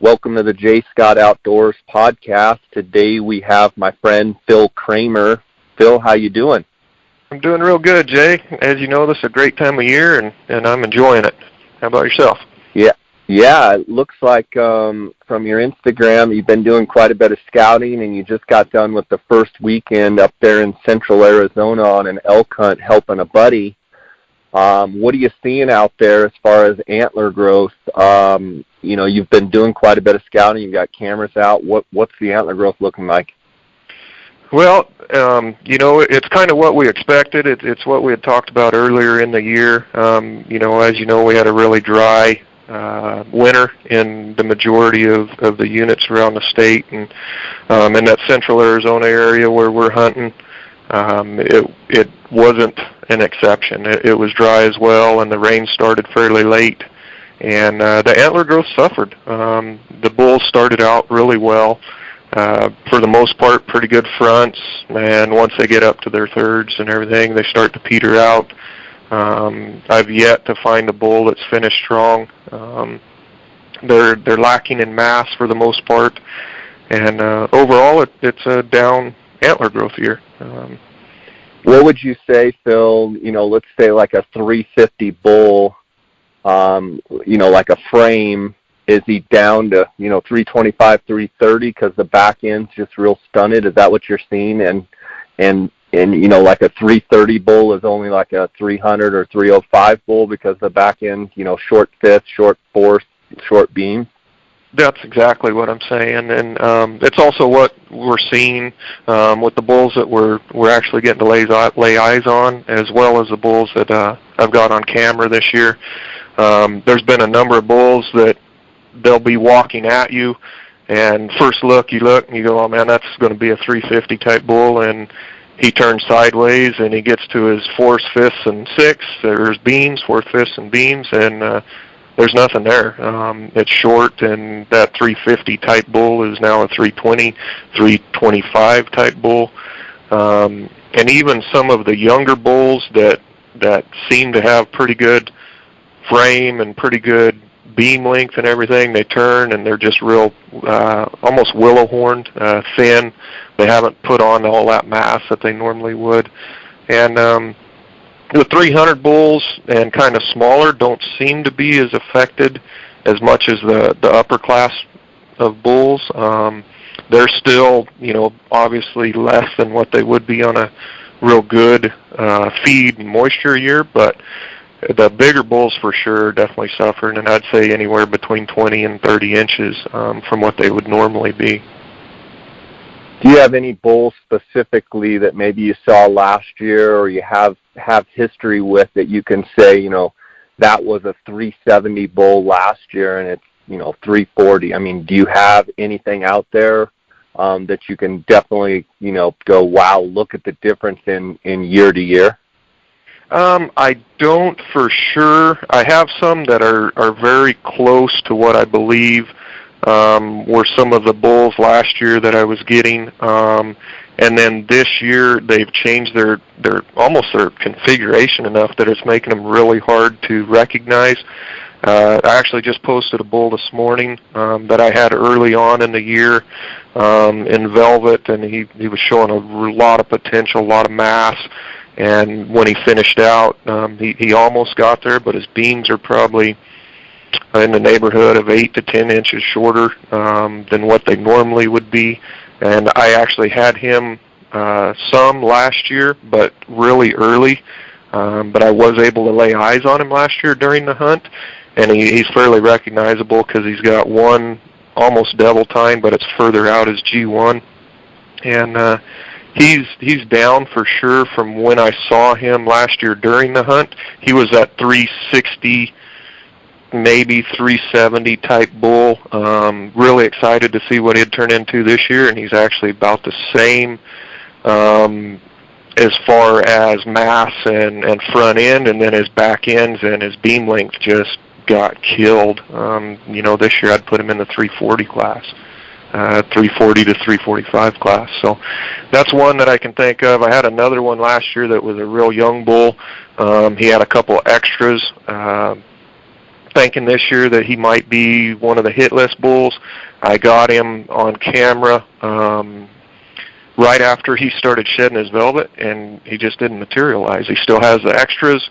Welcome to the J. Scott Outdoors podcast. Today we have my friend Phil Cramer. Phil, how you doing? I'm doing real good, Jay. As you know, this is a great time of year, and I'm enjoying it. How about yourself? Yeah. It looks like from your Instagram you've been doing quite a bit of scouting, and you just got done with the first weekend up there in central Arizona on an elk hunt helping a buddy. What are you seeing out there as far as antler growth? You've been doing quite a bit of scouting. You've got cameras out. What's the antler growth looking like? Well, it's kind of what we expected. It's what we had talked about earlier in the year. As you know, we had a really dry winter in the majority of the units around the state, and in that central Arizona area where we're hunting, it wasn't an exception. It was dry as well, and the rain started fairly late, and the antler growth suffered. The bulls started out really well. For the most part, pretty good fronts, and once they get up to their thirds and everything, they start to peter out. I've yet to find a bull that's finished strong. They're lacking in mass for the most part, and overall, it's a down antler growth year. What would you say, Phil, let's say like a 350 bull, like a frame, is he down to, 325, 330 because the back end's just real stunted? Is that what you're seeing? And like a 330 bull is only like a 300 or 305 bull because the back end, short fifth, short fourth, short beam? That's exactly what I'm saying, and it's also what we're seeing with the bulls that we're actually getting to lay eyes on, as well as the bulls that I've got on camera this year. There's been a number of bulls that they'll be walking at you, and first look, you look, and you go, oh man, that's going to be a 350 type bull, and he turns sideways, and he gets to his fourths, fifths, and sixths. There's beams, fourth, fifths, and beams, and there's nothing there. It's short, and that 350 type bull is now a 320, 325 type bull. And even some of the younger bulls that seem to have pretty good frame and pretty good beam length and everything, they turn and they're just real, almost willow horned, thin. They haven't put on all that mass that they normally would. And the 300 bulls and kind of smaller don't seem to be as affected as much as the upper class of bulls. They're still, obviously less than what they would be on a real good feed and moisture year, but the bigger bulls for sure definitely suffered, and I'd say anywhere between 20 and 30 inches from what they would normally be. Do you have any bulls specifically that maybe you saw last year or you have history with that you can say, that was a 370 bull last year and it's, 340? I mean, do you have anything out there that you can definitely, go, wow, look at the difference in year to year? I don't for sure. I have some that are very close to what I believe were some of the bulls last year that I was getting, and then this year they've changed their configuration enough that it's making them really hard to recognize. I actually just posted a bull this morning that I had early on in the year in velvet, and he was showing a lot of potential, a lot of mass. And when he finished out, he almost got there, but his beams are probably in the neighborhood of 8 to 10 inches shorter than what they normally would be. And I actually had him some last year, but really early. But I was able to lay eyes on him last year during the hunt, and he's fairly recognizable because he's got one almost double tine, but it's further out as G1. And he's down for sure from when I saw him last year during the hunt. He was at 360, maybe 370 type bull. Really excited to see what he'd turn into this year, and he's actually about the same as far as mass and front end, and then his back ends and his beam length just got killed. This year I'd put him in the 340 class. 340 to 345 class. So that's one that I can think of. I had another one last year that was a real young bull. He had a couple extras thinking this year that he might be one of the hit list bulls. I got him on camera right after he started shedding his velvet, and he just didn't materialize. He still has the extras,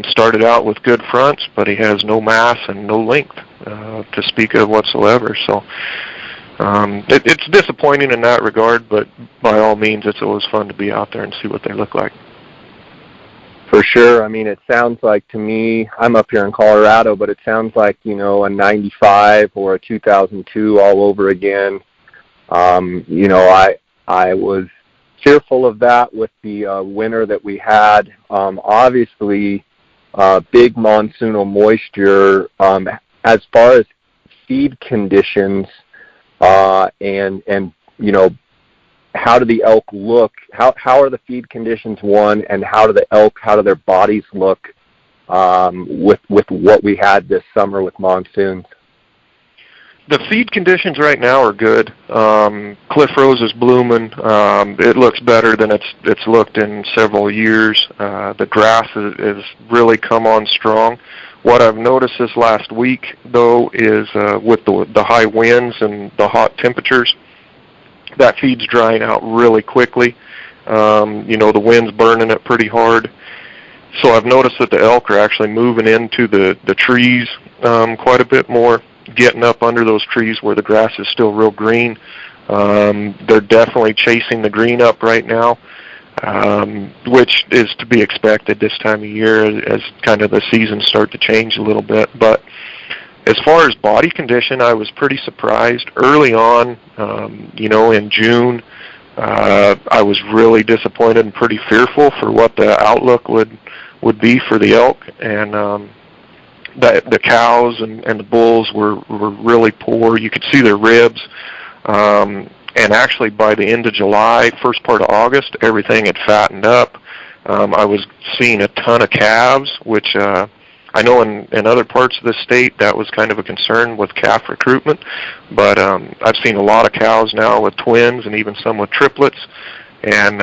started out with good fronts, but he has no mass and no length to speak of whatsoever. So it's disappointing in that regard, but by all means, it's always fun to be out there and see what they look like. For sure. I mean, it sounds like to me, I'm up here in Colorado, but it sounds like, you know, a 95 or a 2002 all over again. You know, I was fearful of that with the winter that we had. Obviously, big monsoonal moisture. As far as feed conditions and you know, how do the elk look? How are the feed conditions, one, and how do their bodies look with what we had this summer with monsoons? The feed conditions right now are good. Cliff Rose is blooming. It looks better than it's looked in several years. The grass is really come on strong. What I've noticed this last week, though, is with the high winds and the hot temperatures, that feed's drying out really quickly. You know, the wind's burning it pretty hard. So I've noticed that the elk are actually moving into the trees quite a bit more, getting up under those trees where the grass is still real green. They're definitely chasing the green up right now, which is to be expected this time of year as kind of the seasons start to change a little bit. But as far as body condition, I was pretty surprised. Early on, you know, in June, I was really disappointed and pretty fearful for what the outlook would be for the elk. And the cows and the bulls were really poor. You could see their ribs. And actually, by the end of July, first part of August, everything had fattened up. I was seeing a ton of calves, which I know in other parts of the state that was kind of a concern with calf recruitment, but I've seen a lot of cows now with twins and even some with triplets, and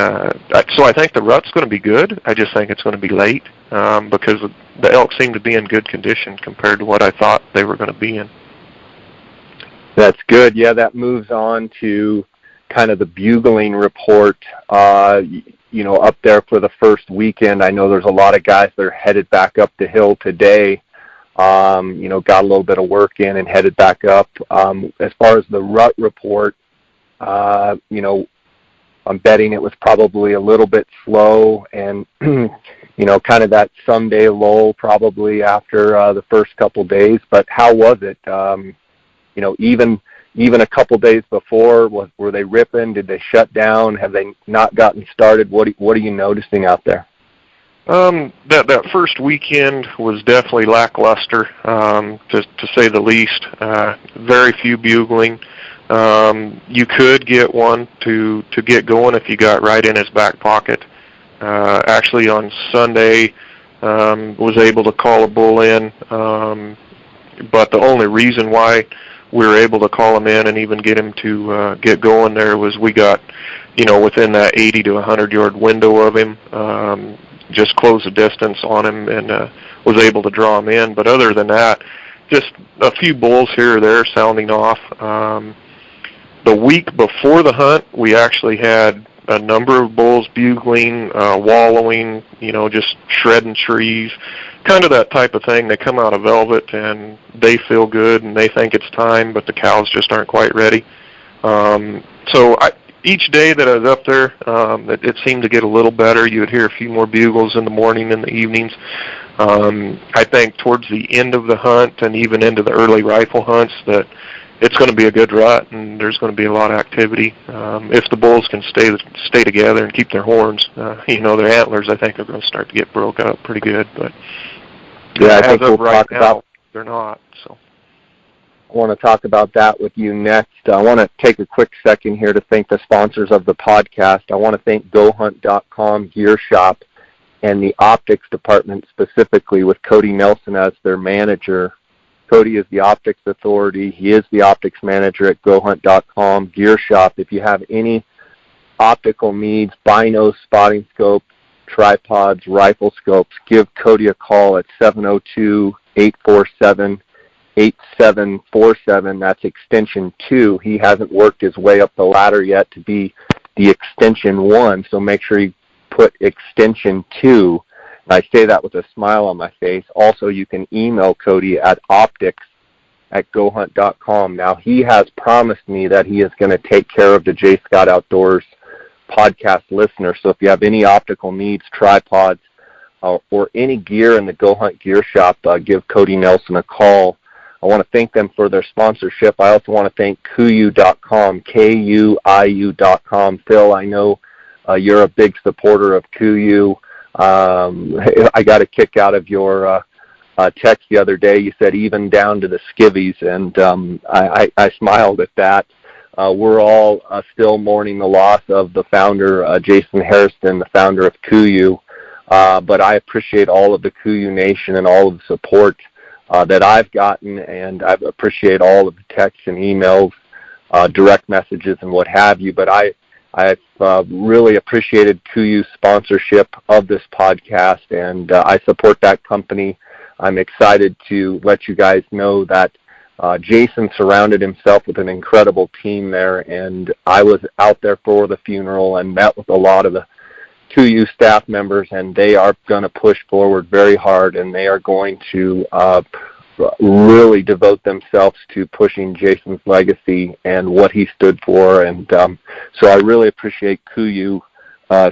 so I think the rut's going to be good. I just think it's going to be late because the elk seem to be in good condition compared to what I thought they were going to be in. That's good. Yeah, that moves on to kind of the bugling report. You know, up there for the first weekend, I know there's a lot of guys that are headed back up the hill today. You know, got a little bit of work in and headed back up. As far as the rut report, you know, I'm betting it was probably a little bit slow and, you know, kind of that someday lull probably after the first couple days. But how was it? You know, even a couple days before, were they ripping? Did they shut down? Have they not gotten started? What are you noticing out there? That first weekend was definitely lackluster, to say the least. Very few bugling. You could get one to get going if you got right in his back pocket. Actually, on Sunday, was able to call a bull in, but the only reason why we were able to call him in and even get him to get going there was we got, you know, within that 80 to 100-yard window of him, just closed the distance on him and was able to draw him in. But other than that, just a few bulls here or there sounding off. The week before the hunt, we actually had a number of bulls bugling, wallowing, you know, just shredding trees, kind of that type of thing. They come out of velvet and they feel good and they think it's time, but the cows just aren't quite ready. So each day that I was up there, it seemed to get a little better. You would hear a few more bugles in the morning and the evenings. I think towards the end of the hunt and even into the early rifle hunts that it's going to be a good rut and there's going to be a lot of activity. If the bulls can stay together and keep their horns, you know, their antlers, I think are going to start to get broke up pretty good. But yeah, I think we'll talk about. They're not. So I want to talk about that with you next. I want to take a quick second here to thank the sponsors of the podcast. I want to thank GoHunt.com Gear Shop and the optics department specifically with Cody Nelson as their manager. Cody is the optics authority. He is the optics manager at GoHunt.com Gear Shop. If you have any optical needs, binos, spotting scopes, tripods, rifle scopes, give Cody a call at 847-8747. That's extension 2. He hasn't worked his way up the ladder yet to be the extension 1, so make sure you put extension 2. And I say that with a smile on my face. Also, you can email Cody at optics@gohunt.com. Now, he has promised me that he is going to take care of the J. Scott Outdoors podcast listeners. So if you have any optical needs, tripods, or any gear in the Go Hunt Gear Shop, give Cody Nelson a call. I want to thank them for their sponsorship. I also want to thank Coues.com, Kuiu.com. Phil, I know you're a big supporter of Coues. I got a kick out of your text the other day. You said even down to the skivvies, and I smiled at that. We're all still mourning the loss of the founder, Jason Hairston, the founder of Coues. But I appreciate all of the Coues Nation and all of the support that I've gotten, and I appreciate all of the texts and emails, direct messages, and what have you. But I've really appreciated Coues' sponsorship of this podcast, and I support that company. I'm excited to let you guys know that Jason surrounded himself with an incredible team there, and I was out there for the funeral and met with a lot of the Coues staff members, and they are going to push forward very hard, and they are going to really devote themselves to pushing Jason's legacy and what he stood for. And so I really appreciate Coues'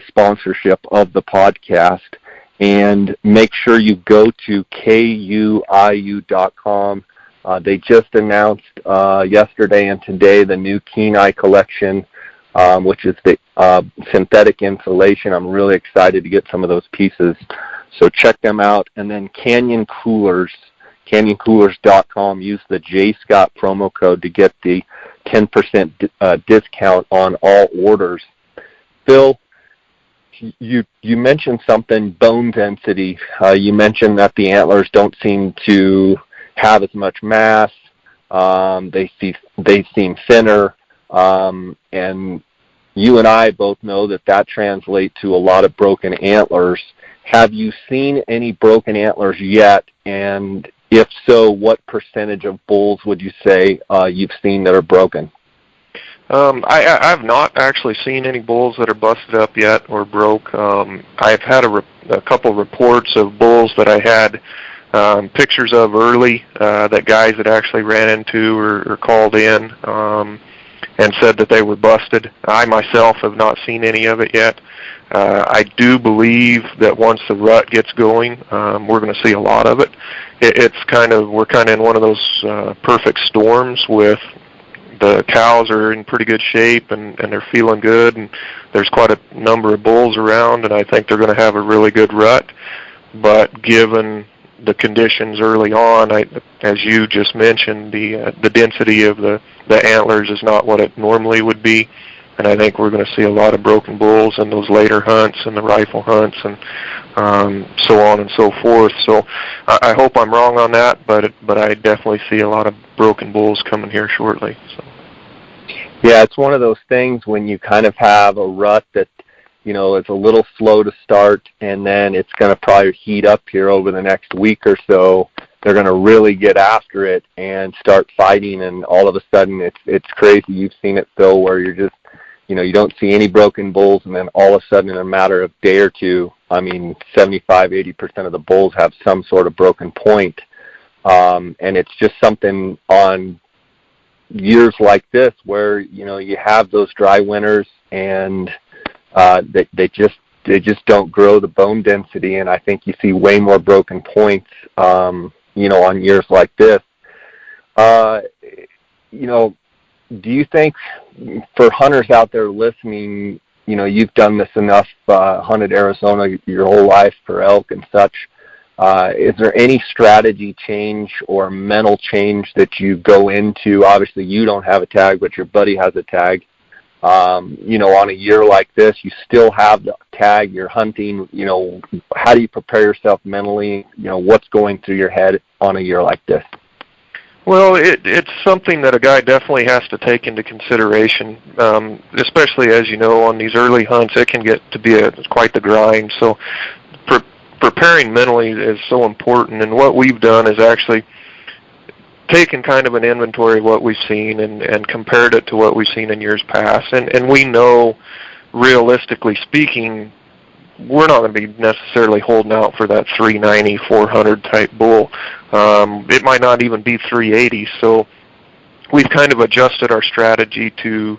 sponsorship of the podcast. And make sure you go to kuiu.com. They just announced yesterday and today the new Kenai collection, which is the synthetic insulation. I'm really excited to get some of those pieces. So check them out. And then Canyon Coolers, canyoncoolers.com. Use the J. Scott promo code to get the 10% discount on all orders. Phil, you mentioned something, bone density. You mentioned that the antlers don't seem to have as much mass. They seem thinner. And you and I both know that translates to a lot of broken antlers. Have you seen any broken antlers yet? And if so, what percentage of bulls would you say you've seen that are broken? I've not actually seen any bulls that are busted up yet or broke. I've had a couple reports of bulls that I had pictures of early that guys had actually ran into or called in and said that they were busted. I myself have not seen any of it yet. I do believe that once the rut gets going, we're going to see a lot of it. We're kind of in one of those perfect storms with the cows are in pretty good shape and they're feeling good, and there's quite a number of bulls around, and I think they're going to have a really good rut. But given the conditions early on, as you just mentioned, the density of the antlers is not what it normally would be, and I think we're going to see a lot of broken bulls in those later hunts and the rifle hunts and so on and so forth. So I hope I'm wrong on that, but I definitely see a lot of broken bulls coming here shortly. So. Yeah, it's one of those things when you kind of have a rut that, it's a little slow to start, and then it's going to probably heat up here over the next week or so. They're going to really get after it and start fighting, and all of a sudden it's crazy. You've seen it, Phil, where you're just, you don't see any broken bulls, and then all of a sudden in a matter of a day or two, 75-80% of the bulls have some sort of broken point. And it's just something on years like this where, you have those dry winters, and they just don't grow the bone density, and I think you see way more broken points, on years like this. Do you think, for hunters out there listening, you've done this enough, hunted Arizona your whole life for elk and such, is there any strategy change or mental change that you go into? Obviously, you don't have a tag, but your buddy has a tag. On a year like this, you still have the tag, you're hunting, how do you prepare yourself mentally? What's going through your head on a year like this? Well, it's something that a guy definitely has to take into consideration, especially as on these early hunts, it can get to be quite the grind. So preparing mentally is so important. And what we've done is actually taken kind of an inventory of what we've seen and compared it to what we've seen in years past. And we know, realistically speaking, we're not going to be necessarily holding out for that 390, 400 type bull. It might not even be 380. So we've kind of adjusted our strategy to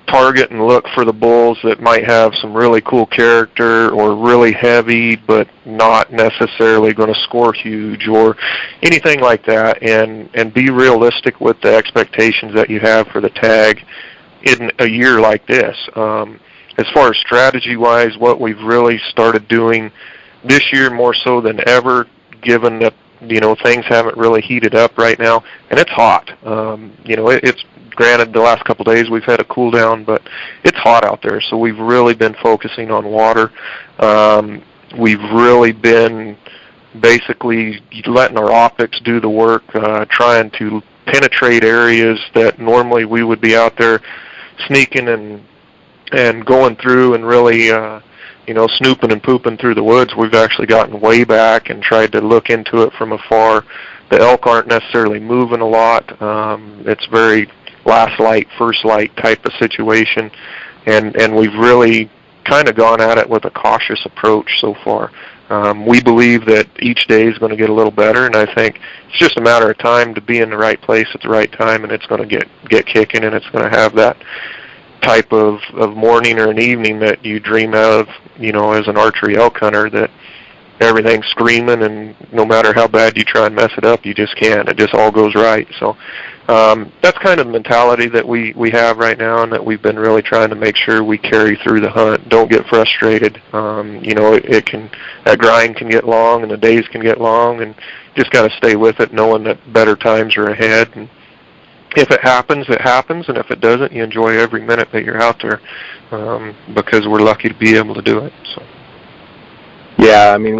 target and look for the bulls that might have some really cool character or really heavy but not necessarily going to score huge or anything like that, and be realistic with the expectations that you have for the tag in a year like this. As far as strategy-wise, what we've really started doing this year more so than ever, given that things haven't really heated up right now, and it's hot. It's granted the last couple of days we've had a cool down, but it's hot out there, so we've really been focusing on water. We've really been basically letting our optics do the work, trying to penetrate areas that normally we would be out there sneaking and going through and really snooping and pooping through the woods. We've actually gotten way back and tried to look into it from afar. The elk aren't necessarily moving a lot. It's very last light, first light type of situation, and we've really kind of gone at it with a cautious approach so far. We believe that each day is going to get a little better, and I think it's just a matter of time to be in the right place at the right time, and it's going to get kicking, and it's going to have that type of morning or an evening that you dream of, as an archery elk hunter, that everything's screaming, and no matter how bad you try and mess it up, you just can't. It just all goes right. So that's kind of the mentality that we have right now, and that we've been really trying to make sure we carry through the hunt. Don't get frustrated. That grind can get long, and the days can get long, and just got to stay with it, knowing that better times are ahead. And if it happens, it happens, and if it doesn't, you enjoy every minute that you're out there, because we're lucky to be able to do it. So. Yeah, I mean,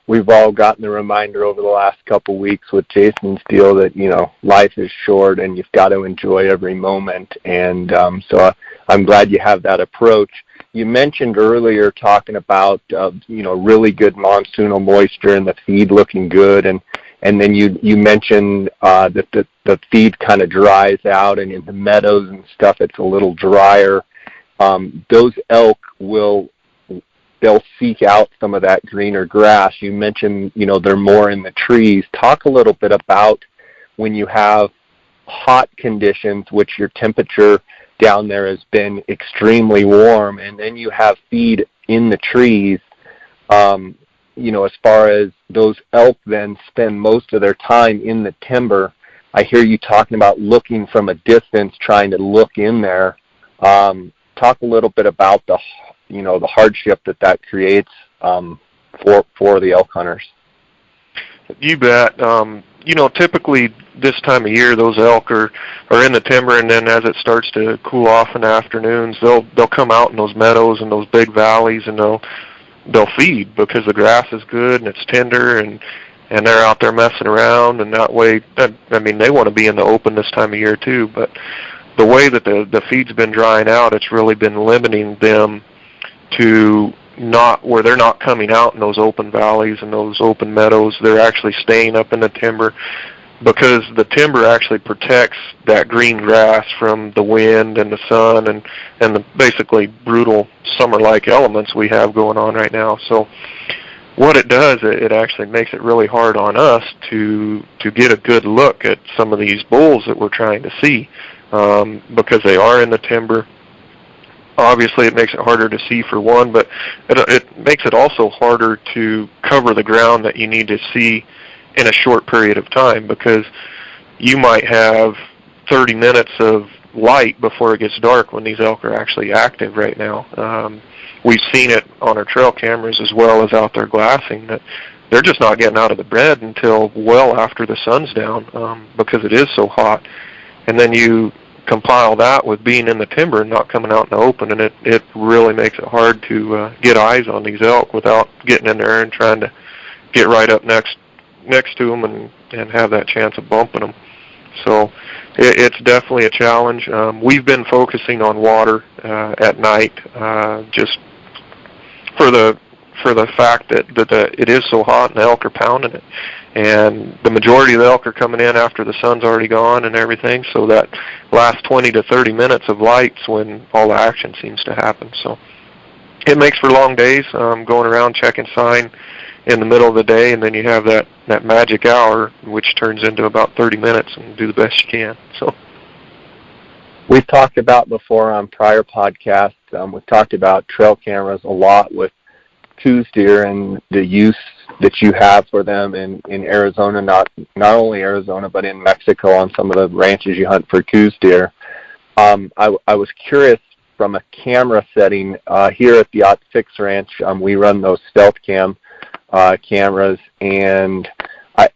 we've all gotten the reminder over the last couple of weeks with Jason's deal that life is short and you've got to enjoy every moment, and so I'm glad you have that approach. You mentioned earlier talking about really good monsoonal moisture and the feed looking good, and then you mentioned that the feed kind of dries out, and in the meadows and stuff it's a little drier. Those elk they'll seek out some of that greener grass. You mentioned, they're more in the trees. Talk a little bit about when you have hot conditions, which your temperature down there has been extremely warm, and then you have feed in the trees. As far as those elk then spend most of their time in the timber, I hear you talking about looking from a distance, trying to look in there. Talk a little bit about the hardship that creates for the elk hunters. You bet. Typically this time of year, those elk are in the timber, and then as it starts to cool off in the afternoons, they'll come out in those meadows and those big valleys, and they'll feed because the grass is good and it's tender, and they're out there messing around, and that way, they want to be in the open this time of year too, but the way that the feed's been drying out, it's really been limiting them to where they're not coming out in those open valleys and those open meadows. They're actually staying up in the timber, because the timber actually protects that green grass from the wind and the sun and the basically brutal summer-like elements we have going on right now. So what it does, it actually makes it really hard on us to get a good look at some of these bulls that we're trying to see, because they are in the timber. Obviously, it makes it harder to see for one, but it makes it also harder to cover the ground that you need to see in a short period of time, because you might have 30 minutes of light before it gets dark when these elk are actually active right now. We've seen it on our trail cameras as well as out there glassing, that they're just not getting out of the bed until well after the sun's down, because it is so hot. And then you compile that with being in the timber and not coming out in the open, and it really makes it hard to get eyes on these elk without getting in there and trying to get right up next to them and have that chance of bumping them. So it's definitely a challenge. We've been focusing on water at night, just for for the fact that it is so hot and the elk are pounding it. And the majority of the elk are coming in after the sun's already gone and everything, so that last 20 to 30 minutes of light's when all the action seems to happen. So it makes for long days, going around checking sign in the middle of the day, and then you have that magic hour, which turns into about 30 minutes, and do the best you can. So we've talked about before on prior podcasts, we've talked about trail cameras a lot with Coues deer and the use that you have for them in Arizona, not only Arizona, but in Mexico on some of the ranches you hunt for Coues deer. I was curious from a camera setting here at the Ot6 Ranch. We run those stealth cam cameras, and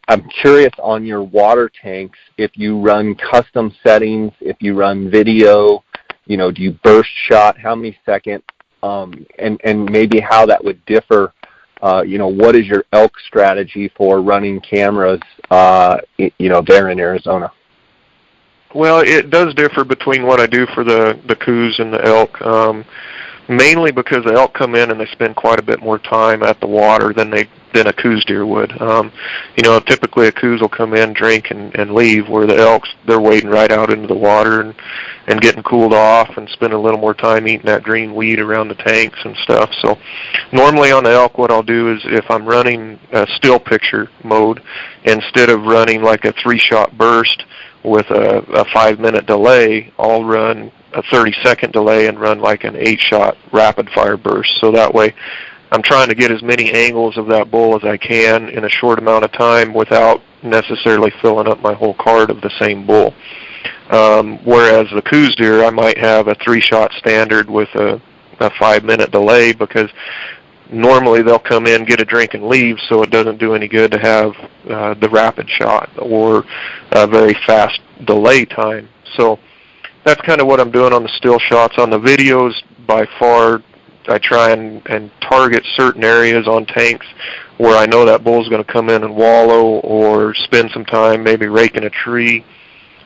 I'm curious on your water tanks if you run custom settings, if you run video, do you burst shot, how many seconds, and maybe how that would differ. What is your elk strategy for running cameras, there in Arizona? Well, it does differ between what I do for the Coues and the elk, mainly because the elk come in and they spend quite a bit more time at the water than a Coues deer would. Typically a Coues will come in, drink, and leave, where the elks, they're wading right out into the water and getting cooled off and spending a little more time eating that green weed around the tanks and stuff. So normally on the elk, what I'll do is if I'm running a still picture mode, instead of running like a 3-shot burst with a 5-minute delay, I'll run a 30-second delay and run like an 8-shot rapid-fire burst. So that way I'm trying to get as many angles of that bull as I can in a short amount of time without necessarily filling up my whole card of the same bull. Whereas the Coues deer, I might have a 3-shot standard with a 5-minute delay, because normally they'll come in, get a drink, and leave, so it doesn't do any good to have the rapid shot or a very fast delay time. So that's kind of what I'm doing on the still shots. On the videos, by far, I try and target certain areas on tanks where I know that bull's going to come in and wallow or spend some time maybe raking a tree,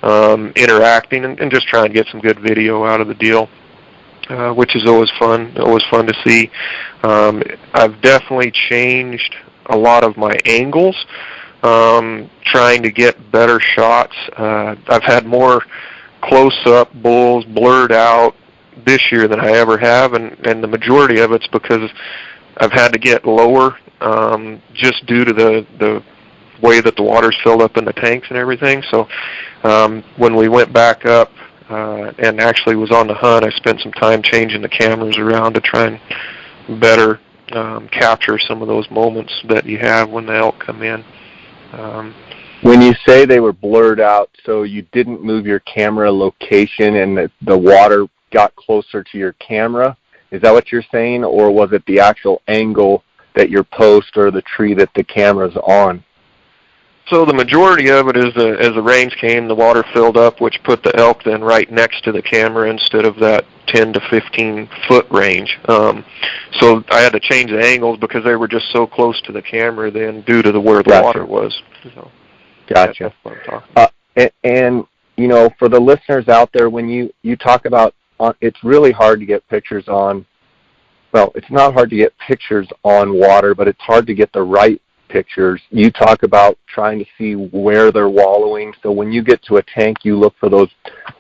interacting, and just try and get some good video out of the deal, which is always fun to see. I've definitely changed a lot of my angles, trying to get better shots. I've had more close-up bulls blurred out this year than I ever have, and the majority of it's because I've had to get lower, just due to the way that the water's filled up in the tanks and everything. So when we went back up and actually was on the hunt, I spent some time changing the cameras around to try and better capture some of those moments that you have when the elk come in. When you say they were blurred out, so you didn't move your camera location and the water got closer to your camera, is that what you're saying, or was it the actual angle that your post or the tree that the camera's on? So the majority of it is as the rains came, the water filled up, which put the elk then right next to the camera instead of that 10 to 15 foot range. So I had to change the angles because they were just so close to the camera then, due to where the water was. So, gotcha. That's what I'm talking. And for the listeners out there, when you talk about, it's really hard to get pictures on, well, it's not hard to get pictures on water, but it's hard to get the right pictures. You talk about trying to see where they're wallowing. So when you get to a tank, you look for those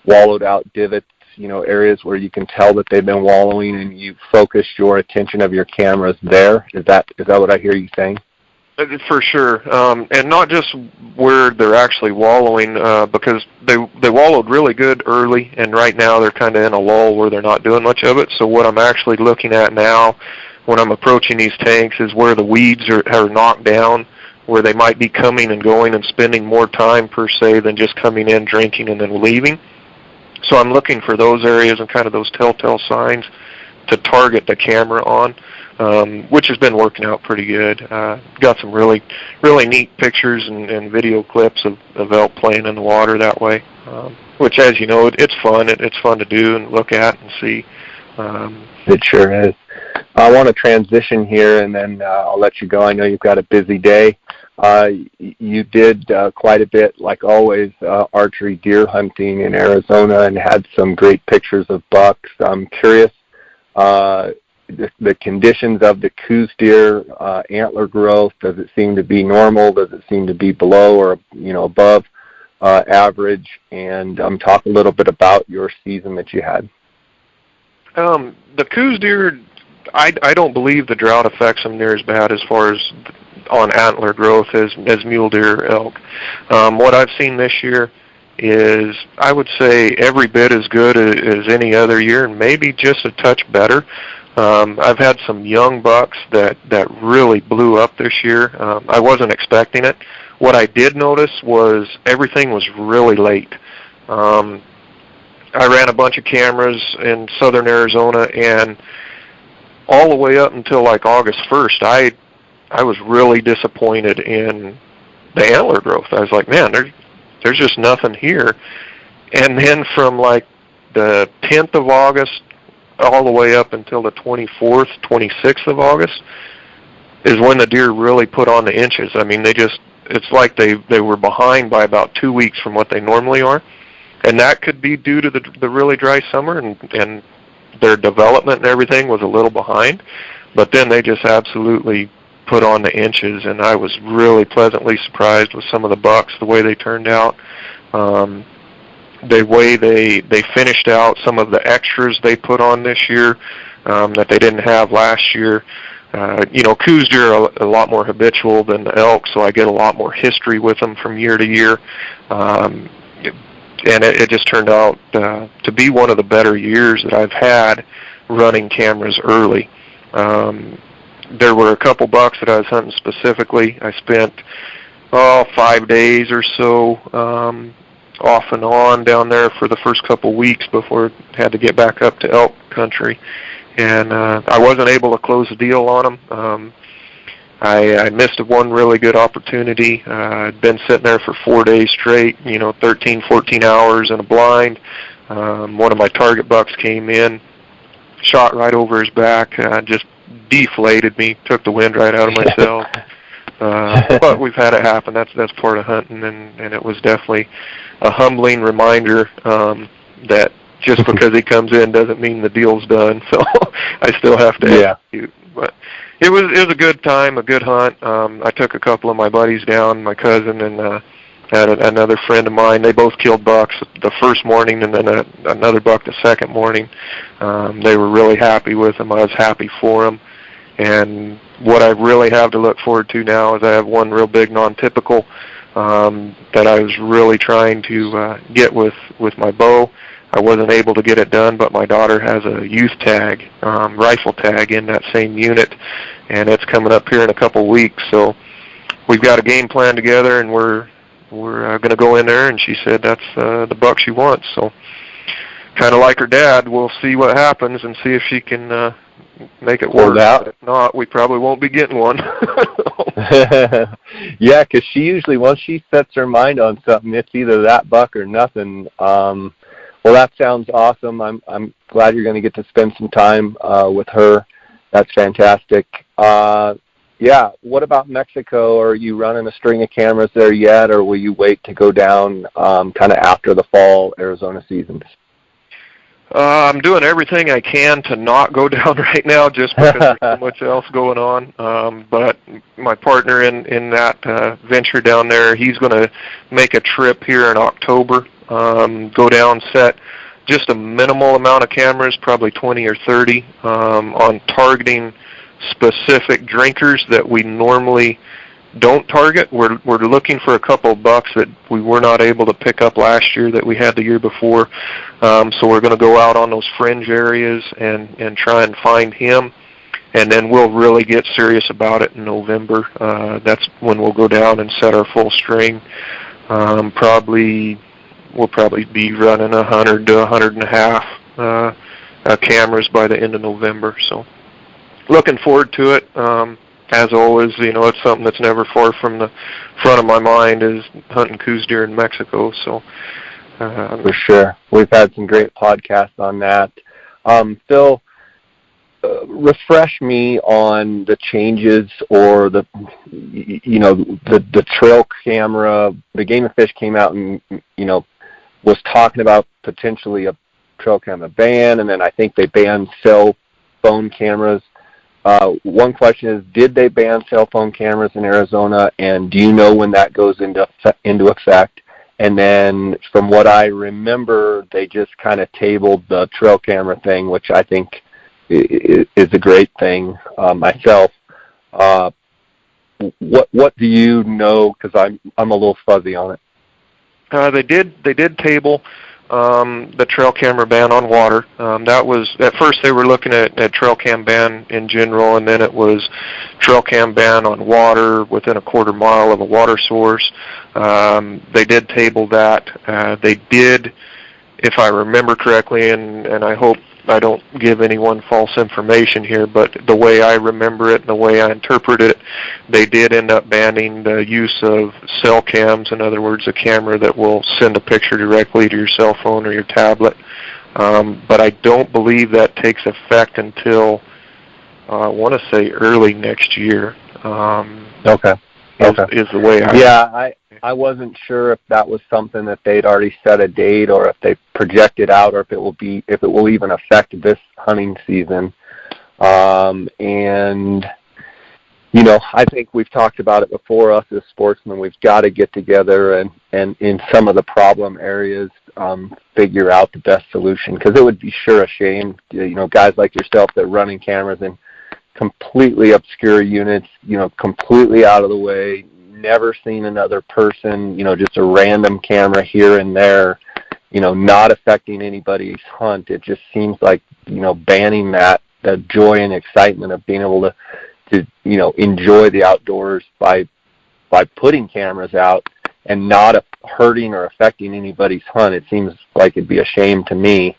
wallowed out divots, areas where you can tell that they've been wallowing, and you focus your attention of your cameras there. Is that what I hear you saying? For sure, and not just where they're actually wallowing, because they wallowed really good early, and right now they're kind of in a lull where they're not doing much of it. So what I'm actually looking at now when I'm approaching these tanks is where the weeds are knocked down, where they might be coming and going and spending more time per se than just coming in, drinking, and then leaving. So I'm looking for those areas and kind of those telltale signs to target the camera on, which has been working out pretty good. Got some really, really neat pictures and video clips of elk playing in the water that way, which, as you know, it's fun. It's fun to do and look at and see. It sure is. I want to transition here, and then I'll let you go. I know you've got a busy day. You did quite a bit, like always, archery deer hunting in Arizona, and had some great pictures of bucks. I'm curious, the conditions of the Coues deer, antler growth? Does it seem to be normal? Does it seem to be below or above average? And talk a little bit about your season that you had. The Coues deer, I don't believe the drought affects them near as bad as far as on antler growth as mule deer, elk. What I've seen this year is, I would say, every bit as good as any other year, and maybe just a touch better. I've had some young bucks that really blew up this year. I wasn't expecting it. What I did notice was everything was really late. I ran a bunch of cameras in southern Arizona, and all the way up until like August 1st, I was really disappointed in the antler growth. I was like, man, there's just nothing here. And then from like the 10th of August all the way up until the 24th, 26th of August is when the deer really put on the inches. I mean, it's like they were behind by about 2 weeks from what they normally are. And that could be due to the really dry summer, and their development and everything was a little behind. But then they just absolutely put on the inches, and I was really pleasantly surprised with some of the bucks, the way they turned out, the way they finished out, some of the extras they put on this year that they didn't have last year. Coues deer are a lot more habitual than the elk, so I get a lot more history with them from year to year. And it just turned out to be one of the better years that I've had running cameras early. There were a couple bucks that I was hunting specifically. I spent 5 days or so off and on down there for the first couple weeks before I had to get back up to elk country. And I wasn't able to close the deal on them. I missed one really good opportunity. I'd been sitting there for 4 days straight, 13, 14 hours in a blind. One of my target bucks came in, shot right over his back, just deflated me, took the wind right out of my sails. But we've had it happen. That's part of hunting, and it was definitely a humbling reminder that just because he comes in doesn't mean the deal's done. So I still have to execute. But it was a good time, a good hunt. I took a couple of my buddies down, my cousin and had another friend of mine. They both killed bucks the first morning, and then another buck the second morning. They were really happy with them. I was happy for them. And what I really have to look forward to now is I have one real big non-typical that I was really trying to get with my bow. I wasn't able to get it done, but my daughter has a youth tag, rifle tag in that same unit, and it's coming up here in a couple weeks. So we've got a game plan together, and we're going to go in there, and she said that's the buck she wants. So kind of like her dad, we'll see what happens and see if she can make it work. But if not, we probably won't be getting one. Yeah, because she usually, once she sets her mind on something, it's either that buck or nothing. Well, that sounds awesome. I'm glad you're going to get to spend some time with her. That's fantastic. Yeah, what about Mexico? Are you running a string of cameras there yet, or will you wait to go down kind of after the fall Arizona season? I'm doing everything I can to not go down right now just because there's so much else going on. But my partner in that venture down there, he's going to make a trip here in October, go down, set just a minimal amount of cameras, probably 20 or 30, on targeting specific drinkers that we normally don't target. We're looking for a couple of bucks that we were not able to pick up last year that we had the year before. So we're going to go out on those fringe areas and try and find him. And then we'll really get serious about it in November. That's when we'll go down and set our full string. We'll probably be running 100 to 150 cameras by the end of November. So looking forward to it. As always, it's something that's never far from the front of my mind is hunting Coues deer in Mexico. So for sure. We've had some great podcasts on that. Phil, refresh me on the changes or the trail camera. The Game and Fish came out and, was talking about potentially a trail camera ban, and then I think they banned cell phone cameras. One question is, did they ban cell phone cameras in Arizona, and do you know when that goes into effect? And then from what I remember, they just kind of tabled the trail camera thing, which I think is a great thing myself. What do you know? Because I'm a little fuzzy on it. They did table the trail camera ban on water. That was, at first they were looking at trail cam ban in general, and then it was trail cam ban on water within a quarter mile of a water source. They did table that. They did, if I remember correctly, and I hope I don't give anyone false information here, but the way I remember it and the way I interpret it, they did end up banning the use of cell cams, in other words, a camera that will send a picture directly to your cell phone or your tablet. But I don't believe that takes effect until, I want to say, early next year. Okay. Is the way I... Yeah, I wasn't sure if that was something that they'd already set a date, or if they projected out, or if it will even affect this hunting season. And you know, I think we've talked about it before. Us as sportsmen, we've got to get together and in some of the problem areas, figure out the best solution, because it would be sure a shame, you know, guys like yourself that are running cameras in completely obscure units, you know, completely out of the way, never seen another person, you know, just a random camera here and there, you know, not affecting anybody's hunt. It just seems like, you know, banning that, the joy and excitement of being able to you know, enjoy the outdoors by putting cameras out and not hurting or affecting anybody's hunt. It seems like it'd be a shame to me,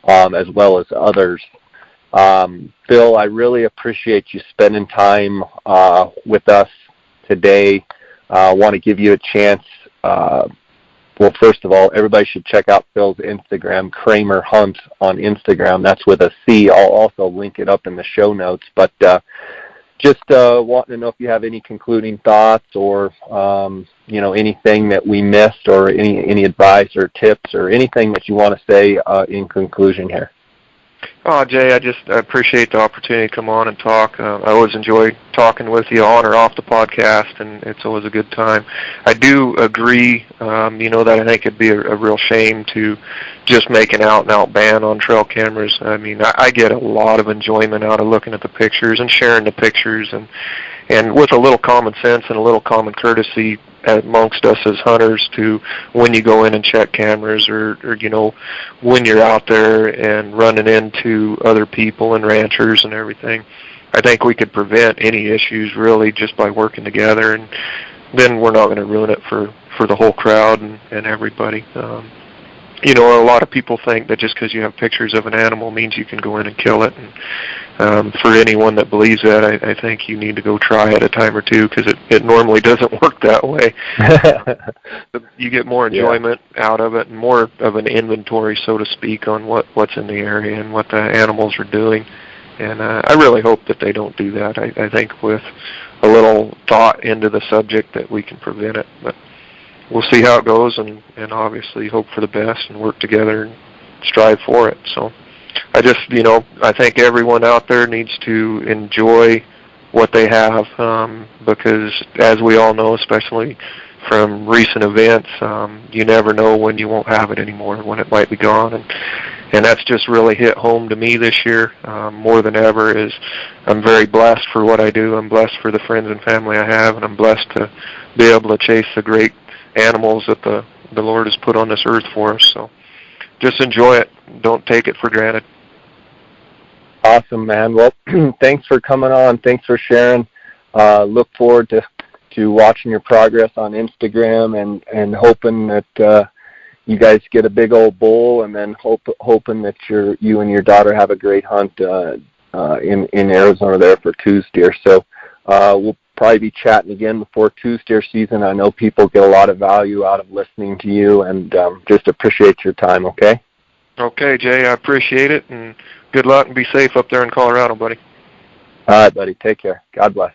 as well as others. Phil, I really appreciate you spending time with us today. I want to give you a chance. Well, first of all, everybody should check out Phil's Instagram, Cramer Hunt on Instagram. That's with a C. I'll also link it up in the show notes. But just wanting to know if you have any concluding thoughts, or you know, anything that we missed, or any advice or tips or anything that you want to say in conclusion here. Oh, Jay, I appreciate the opportunity to come on and talk. I always enjoy talking with you on or off the podcast, and it's always a good time. I do agree, you know, that I think it'd be a real shame to just make an out-and-out ban on trail cameras. I mean, I get a lot of enjoyment out of looking at the pictures and sharing the pictures, and with a little common sense and a little common courtesy amongst us as hunters, to when you go in and check cameras, or you know, when you're out there and running into other people and ranchers and everything, I think we could prevent any issues really just by working together, and then we're not going to ruin it for the whole crowd and everybody. You know, a lot of people think that just because you have pictures of an animal means you can go in and kill it. And for anyone that believes that, I think you need to go try it a time or two, because it normally doesn't work that way. You get more enjoyment out of it, and more of an inventory, so to speak, on what's in the area and what the animals are doing. And I really hope that they don't do that. I think with a little thought into the subject that we can prevent it. But we'll see how it goes, and obviously hope for the best and work together and strive for it. So I just, you know, I think everyone out there needs to enjoy what they have, because as we all know, especially from recent events, you never know when you won't have it anymore, when it might be gone. And that's just really hit home to me this year, more than ever. Is I'm very blessed for what I do. I'm blessed for the friends and family I have, and I'm blessed to be able to chase the great animals that the Lord has put on this earth for us. So just enjoy it. Don't take it for granted. Awesome, man. Well, thanks for coming on. Thanks for sharing. Look forward to watching your progress on Instagram, and hoping that you guys get a big old bull, and then hoping that you and your daughter have a great hunt in Arizona there for Coues deer. So we'll probably be chatting again before Coues deer season. I know people get a lot of value out of listening to you, and just appreciate your time, okay? Okay, Jay, I appreciate it, and good luck, and be safe up there in Colorado, buddy. All right, buddy. Take care. God bless.